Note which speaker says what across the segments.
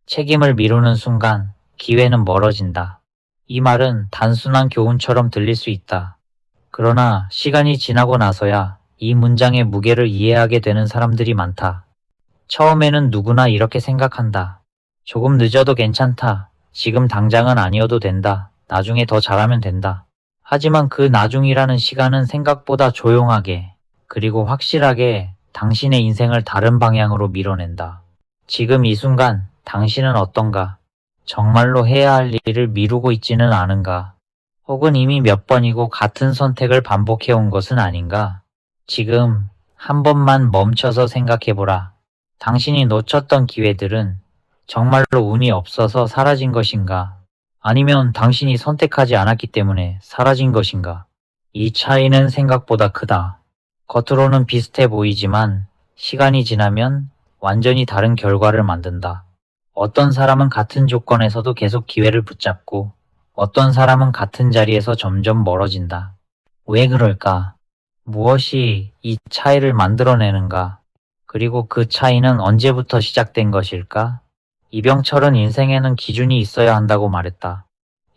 Speaker 1: 책임을 미루는 순간 기회는 멀어진다. 이 말은 단순한 교훈처럼 들릴 수 있다. 그러나 시간이 지나고 나서야 이 문장의 무게를 이해하게 되는 사람들이 많다. 처음에는 누구나 이렇게 생각한다. 조금 늦어도 괜찮다. 지금 당장은 아니어도 된다. 나중에 더 잘하면 된다. 하지만 그 나중이라는 시간은 생각보다 조용하게, 그리고 확실하게 당신의 인생을 다른 방향으로 밀어낸다. 지금 이 순간 당신은 어떤가? 정말로 해야 할 일을 미루고 있지는 않은가? 혹은 이미 몇 번이고 같은 선택을 반복해온 것은 아닌가? 지금 한 번만 멈춰서 생각해보라. 당신이 놓쳤던 기회들은 정말로 운이 없어서 사라진 것인가? 아니면 당신이 선택하지 않았기 때문에 사라진 것인가? 이 차이는 생각보다 크다. 겉으로는 비슷해 보이지만 시간이 지나면 완전히 다른 결과를 만든다. 어떤 사람은 같은 조건에서도 계속 기회를 붙잡고 어떤 사람은 같은 자리에서 점점 멀어진다. 왜 그럴까? 무엇이 이 차이를 만들어내는가? 그리고 그 차이는 언제부터 시작된 것일까? 이병철은 인생에는 기준이 있어야 한다고 말했다.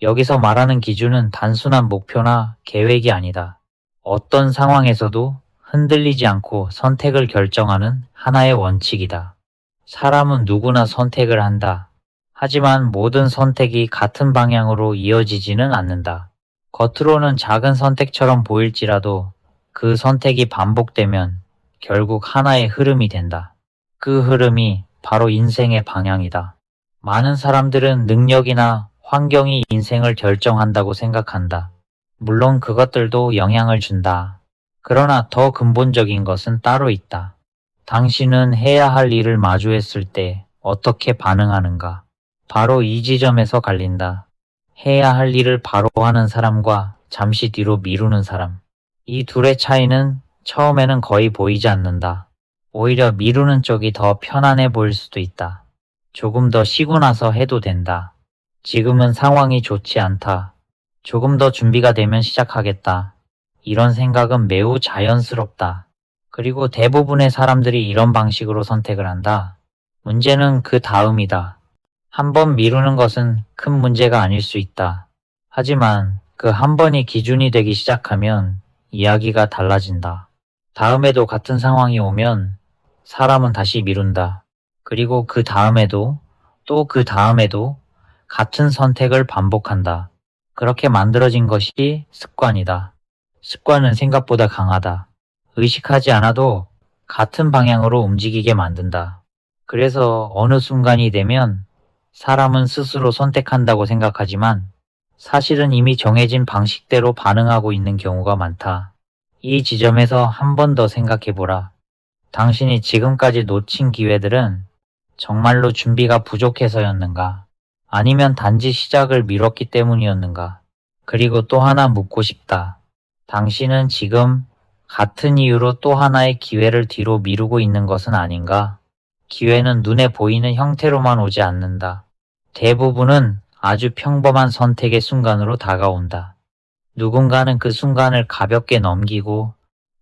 Speaker 1: 여기서 말하는 기준은 단순한 목표나 계획이 아니다. 어떤 상황에서도 흔들리지 않고 선택을 결정하는 하나의 원칙이다. 사람은 누구나 선택을 한다. 하지만 모든 선택이 같은 방향으로 이어지지는 않는다. 겉으로는 작은 선택처럼 보일지라도 그 선택이 반복되면 결국 하나의 흐름이 된다. 그 흐름이 바로 인생의 방향이다. 많은 사람들은 능력이나 환경이 인생을 결정한다고 생각한다. 물론 그것들도 영향을 준다. 그러나 더 근본적인 것은 따로 있다. 당신은 해야 할 일을 마주했을 때 어떻게 반응하는가? 바로 이 지점에서 갈린다. 해야 할 일을 바로 하는 사람과 잠시 뒤로 미루는 사람. 이 둘의 차이는 처음에는 거의 보이지 않는다. 오히려 미루는 쪽이 더 편안해 보일 수도 있다. 조금 더 쉬고 나서 해도 된다. 지금은 상황이 좋지 않다. 조금 더 준비가 되면 시작하겠다. 이런 생각은 매우 자연스럽다. 그리고 대부분의 사람들이 이런 방식으로 선택을 한다. 문제는 그 다음이다. 한 번 미루는 것은 큰 문제가 아닐 수 있다. 하지만 그 한 번이 기준이 되기 시작하면 이야기가 달라진다. 다음에도 같은 상황이 오면 사람은 다시 미룬다. 그리고 그 다음에도 또 그 다음에도 같은 선택을 반복한다. 그렇게 만들어진 것이 습관이다. 습관은 생각보다 강하다. 의식하지 않아도 같은 방향으로 움직이게 만든다. 그래서 어느 순간이 되면 사람은 스스로 선택한다고 생각하지만 사실은 이미 정해진 방식대로 반응하고 있는 경우가 많다. 이 지점에서 한 번 더 생각해보라. 당신이 지금까지 놓친 기회들은 정말로 준비가 부족해서였는가? 아니면 단지 시작을 미뤘기 때문이었는가? 그리고 또 하나 묻고 싶다. 당신은 지금 같은 이유로 또 하나의 기회를 뒤로 미루고 있는 것은 아닌가? 기회는 눈에 보이는 형태로만 오지 않는다. 대부분은 아주 평범한 선택의 순간으로 다가온다. 누군가는 그 순간을 가볍게 넘기고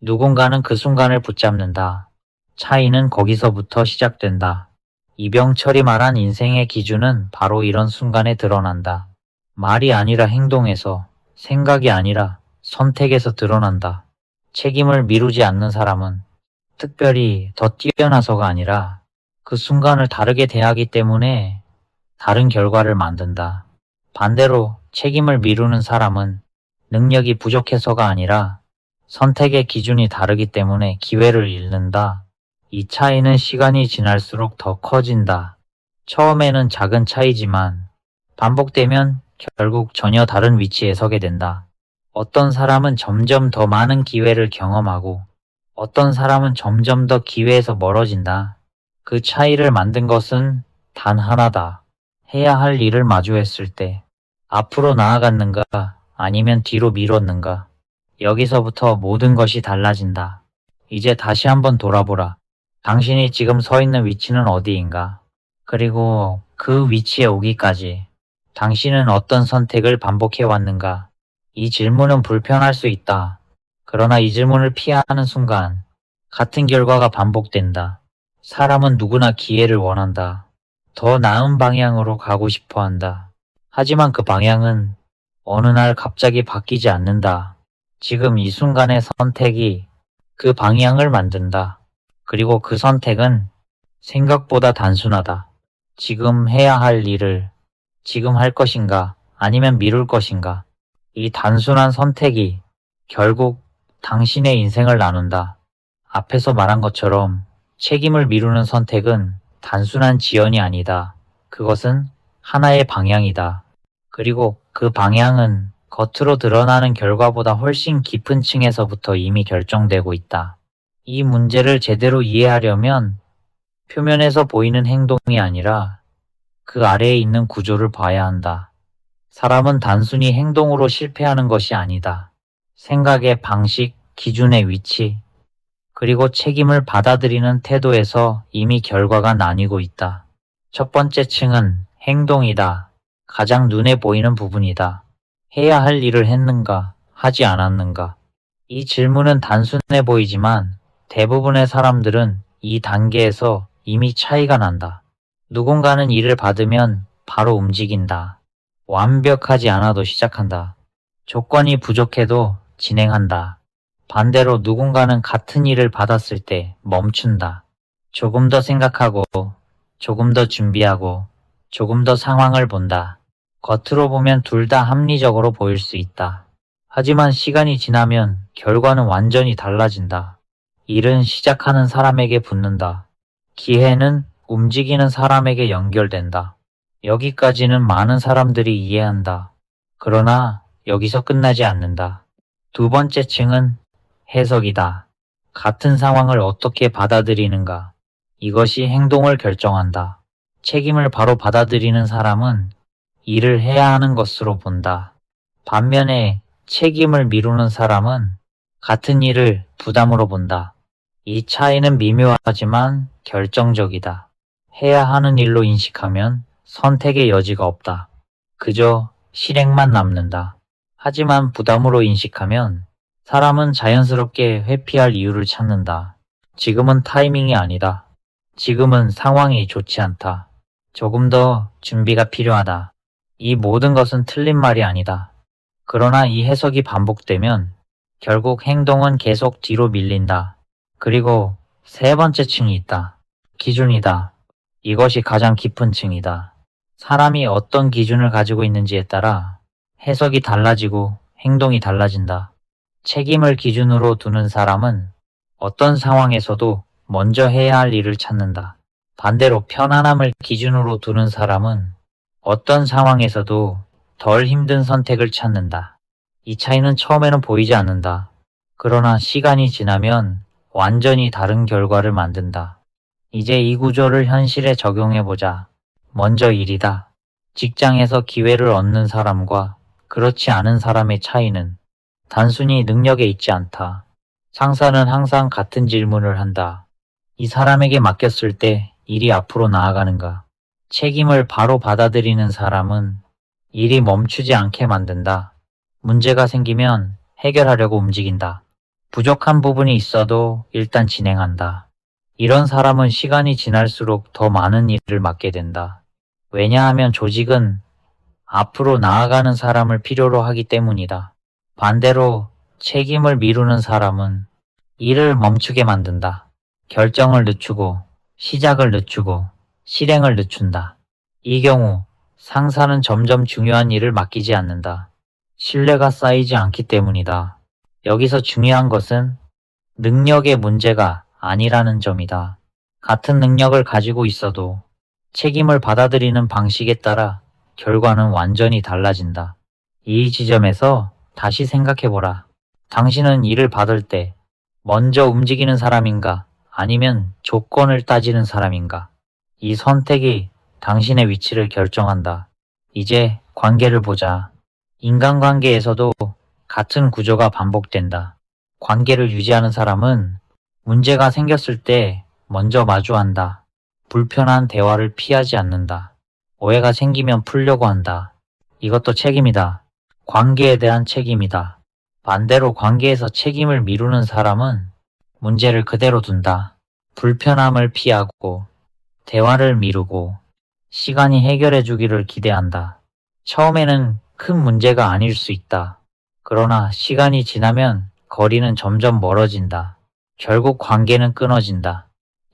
Speaker 1: 누군가는 그 순간을 붙잡는다. 차이는 거기서부터 시작된다. 이병철이 말한 인생의 기준은 바로 이런 순간에 드러난다. 말이 아니라 행동에서, 생각이 아니라 선택에서 드러난다. 책임을 미루지 않는 사람은 특별히 더 뛰어나서가 아니라 그 순간을 다르게 대하기 때문에 다른 결과를 만든다. 반대로 책임을 미루는 사람은 능력이 부족해서가 아니라 선택의 기준이 다르기 때문에 기회를 잃는다. 이 차이는 시간이 지날수록 더 커진다. 처음에는 작은 차이지만 반복되면 결국 전혀 다른 위치에 서게 된다. 어떤 사람은 점점 더 많은 기회를 경험하고 어떤 사람은 점점 더 기회에서 멀어진다. 그 차이를 만든 것은 단 하나다. 해야 할 일을 마주했을 때 앞으로 나아갔는가 아니면 뒤로 미뤘는가. 여기서부터 모든 것이 달라진다. 이제 다시 한번 돌아보라. 당신이 지금 서 있는 위치는 어디인가? 그리고 그 위치에 오기까지 당신은 어떤 선택을 반복해 왔는가? 이 질문은 불편할 수 있다. 그러나 이 질문을 피하는 순간 같은 결과가 반복된다. 사람은 누구나 기회를 원한다. 더 나은 방향으로 가고 싶어 한다. 하지만 그 방향은 어느 날 갑자기 바뀌지 않는다. 지금 이 순간의 선택이 그 방향을 만든다. 그리고 그 선택은 생각보다 단순하다. 지금 해야 할 일을 지금 할 것인가 아니면 미룰 것인가. 이 단순한 선택이 결국 당신의 인생을 나눈다. 앞에서 말한 것처럼 책임을 미루는 선택은 단순한 지연이 아니다. 그것은 하나의 방향이다. 그리고 그 방향은 겉으로 드러나는 결과보다 훨씬 깊은 층에서부터 이미 결정되고 있다. 이 문제를 제대로 이해하려면 표면에서 보이는 행동이 아니라 그 아래에 있는 구조를 봐야 한다. 사람은 단순히 행동으로 실패하는 것이 아니다. 생각의 방식, 기준의 위치, 그리고 책임을 받아들이는 태도에서 이미 결과가 나뉘고 있다. 첫 번째 층은 행동이다. 가장 눈에 보이는 부분이다. 해야 할 일을 했는가, 하지 않았는가. 이 질문은 단순해 보이지만 대부분의 사람들은 이 단계에서 이미 차이가 난다. 누군가는 일을 받으면 바로 움직인다. 완벽하지 않아도 시작한다. 조건이 부족해도 진행한다. 반대로 누군가는 같은 일을 받았을 때 멈춘다. 조금 더 생각하고, 조금 더 준비하고, 조금 더 상황을 본다. 겉으로 보면 둘 다 합리적으로 보일 수 있다. 하지만 시간이 지나면 결과는 완전히 달라진다. 일은 시작하는 사람에게 붙는다. 기회는 움직이는 사람에게 연결된다. 여기까지는 많은 사람들이 이해한다. 그러나 여기서 끝나지 않는다. 두 번째 층은 해석이다. 같은 상황을 어떻게 받아들이는가. 이것이 행동을 결정한다. 책임을 바로 받아들이는 사람은 일을 해야 하는 것으로 본다. 반면에 책임을 미루는 사람은 같은 일을 부담으로 본다. 이 차이는 미묘하지만 결정적이다. 해야 하는 일로 인식하면 선택의 여지가 없다. 그저 실행만 남는다. 하지만 부담으로 인식하면 사람은 자연스럽게 회피할 이유를 찾는다. 지금은 타이밍이 아니다. 지금은 상황이 좋지 않다. 조금 더 준비가 필요하다. 이 모든 것은 틀린 말이 아니다. 그러나 이 해석이 반복되면 결국 행동은 계속 뒤로 밀린다. 그리고 세 번째 층이 있다. 기준이다. 이것이 가장 깊은 층이다. 사람이 어떤 기준을 가지고 있는지에 따라 해석이 달라지고 행동이 달라진다. 책임을 기준으로 두는 사람은 어떤 상황에서도 먼저 해야 할 일을 찾는다. 반대로 편안함을 기준으로 두는 사람은 어떤 상황에서도 덜 힘든 선택을 찾는다. 이 차이는 처음에는 보이지 않는다. 그러나 시간이 지나면 완전히 다른 결과를 만든다. 이제 이 구조를 현실에 적용해보자. 먼저 일이다. 직장에서 기회를 얻는 사람과 그렇지 않은 사람의 차이는 단순히 능력에 있지 않다. 상사는 항상 같은 질문을 한다. 이 사람에게 맡겼을 때 일이 앞으로 나아가는가? 책임을 바로 받아들이는 사람은 일이 멈추지 않게 만든다. 문제가 생기면 해결하려고 움직인다. 부족한 부분이 있어도 일단 진행한다. 이런 사람은 시간이 지날수록 더 많은 일을 맡게 된다. 왜냐하면 조직은 앞으로 나아가는 사람을 필요로 하기 때문이다. 반대로 책임을 미루는 사람은 일을 멈추게 만든다. 결정을 늦추고, 시작을 늦추고, 실행을 늦춘다. 이 경우 상사는 점점 중요한 일을 맡기지 않는다. 신뢰가 쌓이지 않기 때문이다. 여기서 중요한 것은 능력의 문제가 아니라는 점이다. 같은 능력을 가지고 있어도 책임을 받아들이는 방식에 따라 결과는 완전히 달라진다. 이 지점에서 다시 생각해보라. 당신은 일을 받을 때 먼저 움직이는 사람인가 아니면 조건을 따지는 사람인가? 이 선택이 당신의 위치를 결정한다. 이제 관계를 보자. 인간관계에서도 같은 구조가 반복된다. 관계를 유지하는 사람은 문제가 생겼을 때 먼저 마주한다. 불편한 대화를 피하지 않는다. 오해가 생기면 풀려고 한다. 이것도 책임이다. 관계에 대한 책임이다. 반대로 관계에서 책임을 미루는 사람은 문제를 그대로 둔다. 불편함을 피하고, 대화를 미루고, 시간이 해결해 주기를 기대한다. 처음에는 큰 문제가 아닐 수 있다. 그러나 시간이 지나면 거리는 점점 멀어진다. 결국 관계는 끊어진다.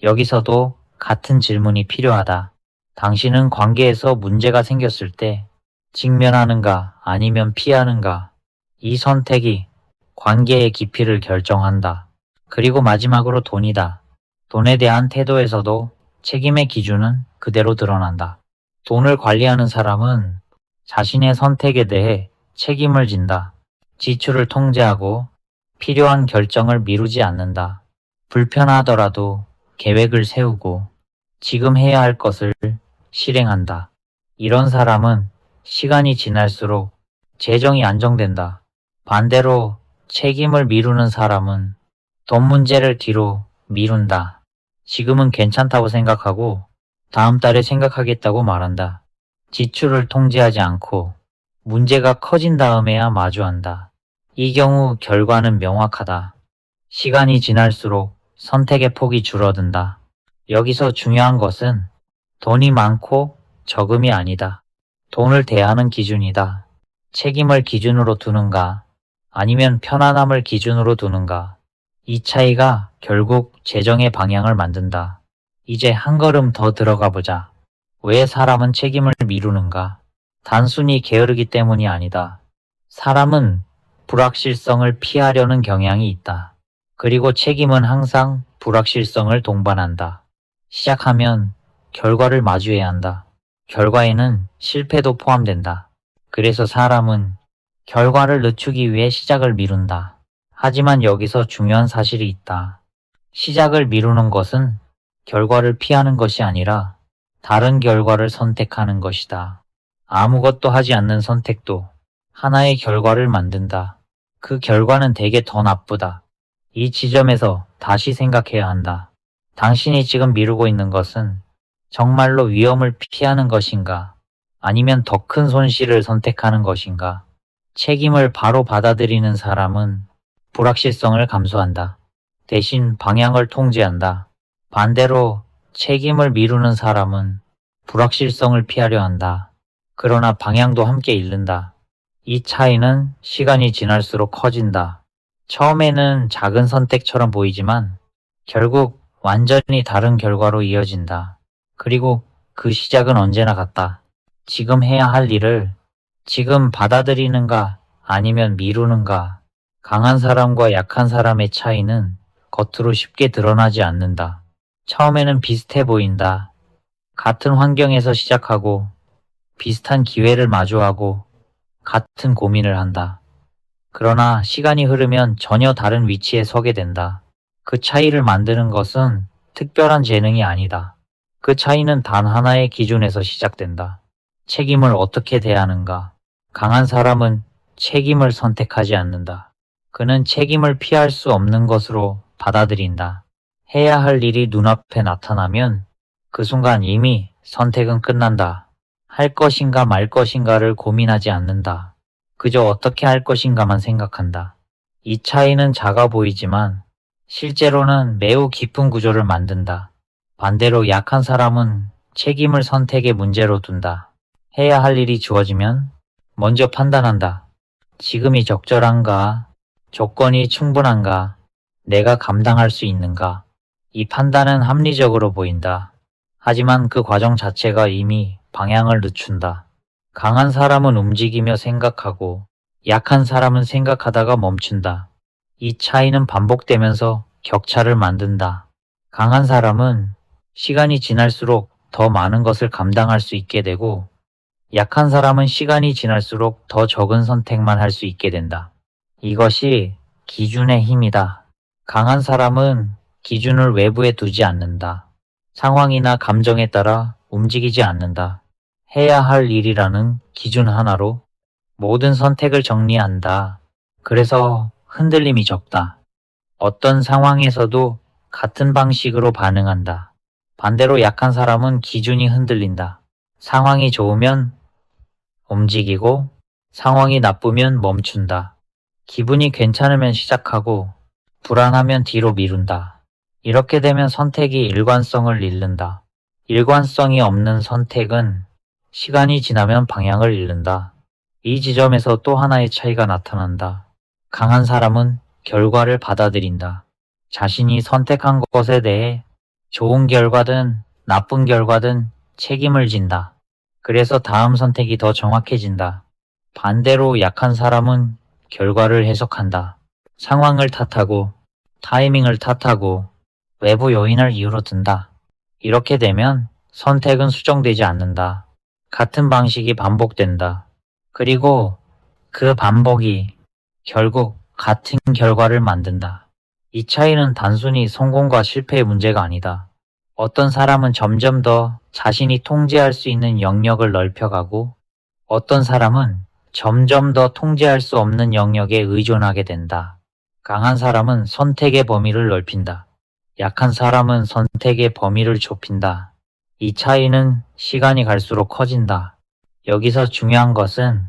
Speaker 1: 여기서도 같은 질문이 필요하다. 당신은 관계에서 문제가 생겼을 때 직면하는가 아니면 피하는가? 이 선택이 관계의 깊이를 결정한다. 그리고 마지막으로 돈이다. 돈에 대한 태도에서도 책임의 기준은 그대로 드러난다. 돈을 관리하는 사람은 자신의 선택에 대해 책임을 진다. 지출을 통제하고 필요한 결정을 미루지 않는다. 불편하더라도 계획을 세우고 지금 해야 할 것을 실행한다. 이런 사람은 시간이 지날수록 재정이 안정된다. 반대로 책임을 미루는 사람은 돈 문제를 뒤로 미룬다. 지금은 괜찮다고 생각하고 다음 달에 생각하겠다고 말한다. 지출을 통제하지 않고 문제가 커진 다음에야 마주한다. 이 경우 결과는 명확하다. 시간이 지날수록 선택의 폭이 줄어든다. 여기서 중요한 것은 돈이 많고 적음이 아니다. 돈을 대하는 기준이다. 책임을 기준으로 두는가 아니면 편안함을 기준으로 두는가. 이 차이가 결국 재정의 방향을 만든다. 이제 한 걸음 더 들어가 보자. 왜 사람은 책임을 미루는가? 단순히 게으르기 때문이 아니다. 사람은 불확실성을 피하려는 경향이 있다. 그리고 책임은 항상 불확실성을 동반한다. 시작하면 결과를 마주해야 한다. 결과에는 실패도 포함된다. 그래서 사람은 결과를 늦추기 위해 시작을 미룬다. 하지만 여기서 중요한 사실이 있다. 시작을 미루는 것은 결과를 피하는 것이 아니라 다른 결과를 선택하는 것이다. 아무것도 하지 않는 선택도 하나의 결과를 만든다. 그 결과는 되게 더 나쁘다. 이 지점에서 다시 생각해야 한다. 당신이 지금 미루고 있는 것은 정말로 위험을 피하는 것인가? 아니면 더 큰 손실을 선택하는 것인가? 책임을 바로 받아들이는 사람은 불확실성을 감수한다. 대신 방향을 통제한다. 반대로 책임을 미루는 사람은 불확실성을 피하려 한다. 그러나 방향도 함께 잃는다. 이 차이는 시간이 지날수록 커진다. 처음에는 작은 선택처럼 보이지만 결국 완전히 다른 결과로 이어진다. 그리고 그 시작은 언제나 같다. 지금 해야 할 일을 지금 받아들이는가 아니면 미루는가. 강한 사람과 약한 사람의 차이는 겉으로 쉽게 드러나지 않는다. 처음에는 비슷해 보인다. 같은 환경에서 시작하고 비슷한 기회를 마주하고 같은 고민을 한다. 그러나 시간이 흐르면 전혀 다른 위치에 서게 된다. 그 차이를 만드는 것은 특별한 재능이 아니다. 그 차이는 단 하나의 기준에서 시작된다. 책임을 어떻게 대하는가. 강한 사람은 책임을 선택하지 않는다. 그는 책임을 피할 수 없는 것으로 받아들인다. 해야 할 일이 눈앞에 나타나면 그 순간 이미 선택은 끝난다. 할 것인가 말 것인가를 고민하지 않는다. 그저 어떻게 할 것인가만 생각한다. 이 차이는 작아 보이지만 실제로는 매우 깊은 구조를 만든다. 반대로 약한 사람은 책임을 선택의 문제로 둔다. 해야 할 일이 주어지면 먼저 판단한다. 지금이 적절한가? 조건이 충분한가? 내가 감당할 수 있는가? 이 판단은 합리적으로 보인다. 하지만 그 과정 자체가 이미 방향을 늦춘다. 강한 사람은 움직이며 생각하고 약한 사람은 생각하다가 멈춘다. 이 차이는 반복되면서 격차를 만든다. 강한 사람은 시간이 지날수록 더 많은 것을 감당할 수 있게 되고 약한 사람은 시간이 지날수록 더 적은 선택만 할 수 있게 된다. 이것이 기준의 힘이다. 강한 사람은 기준을 외부에 두지 않는다. 상황이나 감정에 따라 움직이지 않는다. 해야 할 일이라는 기준 하나로 모든 선택을 정리한다. 그래서 흔들림이 적다. 어떤 상황에서도 같은 방식으로 반응한다. 반대로 약한 사람은 기준이 흔들린다. 상황이 좋으면 움직이고 상황이 나쁘면 멈춘다. 기분이 괜찮으면 시작하고 불안하면 뒤로 미룬다. 이렇게 되면 선택이 일관성을 잃는다. 일관성이 없는 선택은 시간이 지나면 방향을 잃는다. 이 지점에서 또 하나의 차이가 나타난다. 강한 사람은 결과를 받아들인다. 자신이 선택한 것에 대해 좋은 결과든 나쁜 결과든 책임을 진다. 그래서 다음 선택이 더 정확해진다. 반대로 약한 사람은 결과를 해석한다. 상황을 탓하고 타이밍을 탓하고 외부 요인을 이유로 든다. 이렇게 되면 선택은 수정되지 않는다. 같은 방식이 반복된다. 그리고 그 반복이 결국 같은 결과를 만든다. 이 차이는 단순히 성공과 실패의 문제가 아니다. 어떤 사람은 점점 더 자신이 통제할 수 있는 영역을 넓혀가고 어떤 사람은 점점 더 통제할 수 없는 영역에 의존하게 된다. 강한 사람은 선택의 범위를 넓힌다. 약한 사람은 선택의 범위를 좁힌다. 이 차이는 시간이 갈수록 커진다. 여기서 중요한 것은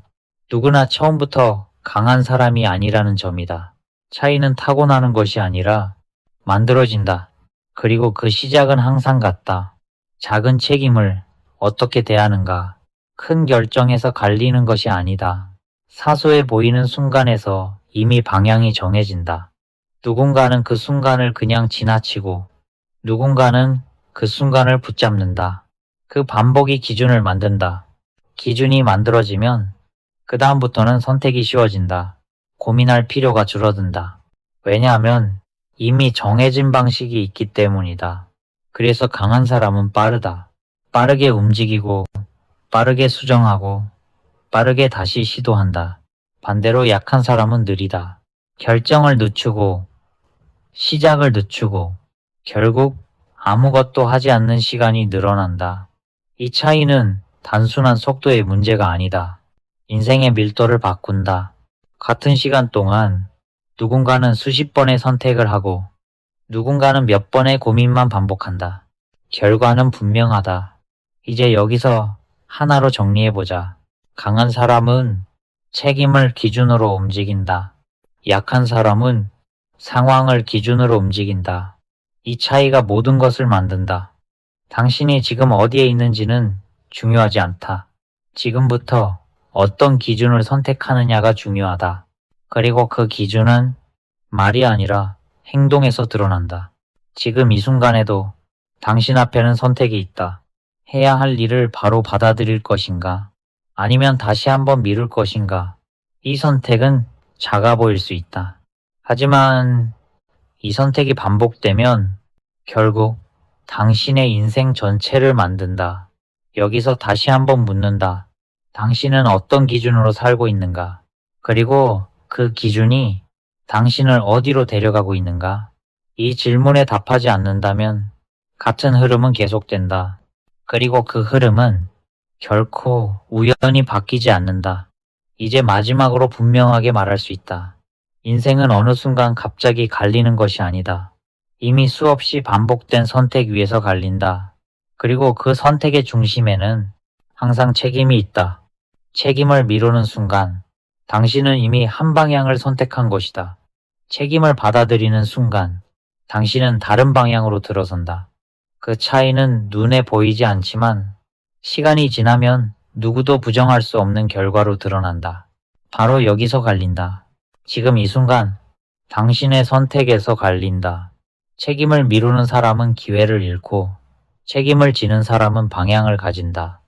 Speaker 1: 누구나 처음부터 강한 사람이 아니라는 점이다. 차이는 타고나는 것이 아니라 만들어진다. 그리고 그 시작은 항상 같다. 작은 책임을 어떻게 대하는가, 큰 결정에서 갈리는 것이 아니다. 사소해 보이는 순간에서 이미 방향이 정해진다. 누군가는 그 순간을 그냥 지나치고 누군가는 그 순간을 붙잡는다. 그 반복이 기준을 만든다. 기준이 만들어지면 그 다음부터는 선택이 쉬워진다. 고민할 필요가 줄어든다. 왜냐하면 이미 정해진 방식이 있기 때문이다. 그래서 강한 사람은 빠르다. 빠르게 움직이고 빠르게 수정하고 빠르게 다시 시도한다. 반대로 약한 사람은 느리다. 결정을 늦추고 시작을 늦추고 결국 아무것도 하지 않는 시간이 늘어난다. 이 차이는 단순한 속도의 문제가 아니다. 인생의 밀도를 바꾼다. 같은 시간 동안 누군가는 수십 번의 선택을 하고 누군가는 몇 번의 고민만 반복한다. 결과는 분명하다. 이제 여기서 하나로 정리해보자. 강한 사람은 책임을 기준으로 움직인다. 약한 사람은 상황을 기준으로 움직인다. 이 차이가 모든 것을 만든다. 당신이 지금 어디에 있는지는 중요하지 않다. 지금부터 어떤 기준을 선택하느냐가 중요하다. 그리고 그 기준은 말이 아니라 행동에서 드러난다. 지금 이 순간에도 당신 앞에는 선택이 있다. 해야 할 일을 바로 받아들일 것인가? 아니면 다시 한번 미룰 것인가? 이 선택은 작아 보일 수 있다. 하지만 이 선택이 반복되면 결국 당신의 인생 전체를 만든다. 여기서 다시 한번 묻는다. 당신은 어떤 기준으로 살고 있는가? 그리고 그 기준이 당신을 어디로 데려가고 있는가? 이 질문에 답하지 않는다면 같은 흐름은 계속된다. 그리고 그 흐름은 결코 우연히 바뀌지 않는다. 이제 마지막으로 분명하게 말할 수 있다. 인생은 어느 순간 갑자기 갈리는 것이 아니다. 이미 수없이 반복된 선택 위에서 갈린다. 그리고 그 선택의 중심에는 항상 책임이 있다. 책임을 미루는 순간 당신은 이미 한 방향을 선택한 것이다. 책임을 받아들이는 순간 당신은 다른 방향으로 들어선다. 그 차이는 눈에 보이지 않지만 시간이 지나면 누구도 부정할 수 없는 결과로 드러난다. 바로 여기서 갈린다. 지금 이 순간 당신의 선택에서 갈린다. 책임을 미루는 사람은 기회를 잃고 책임을 지는 사람은 방향을 가진다.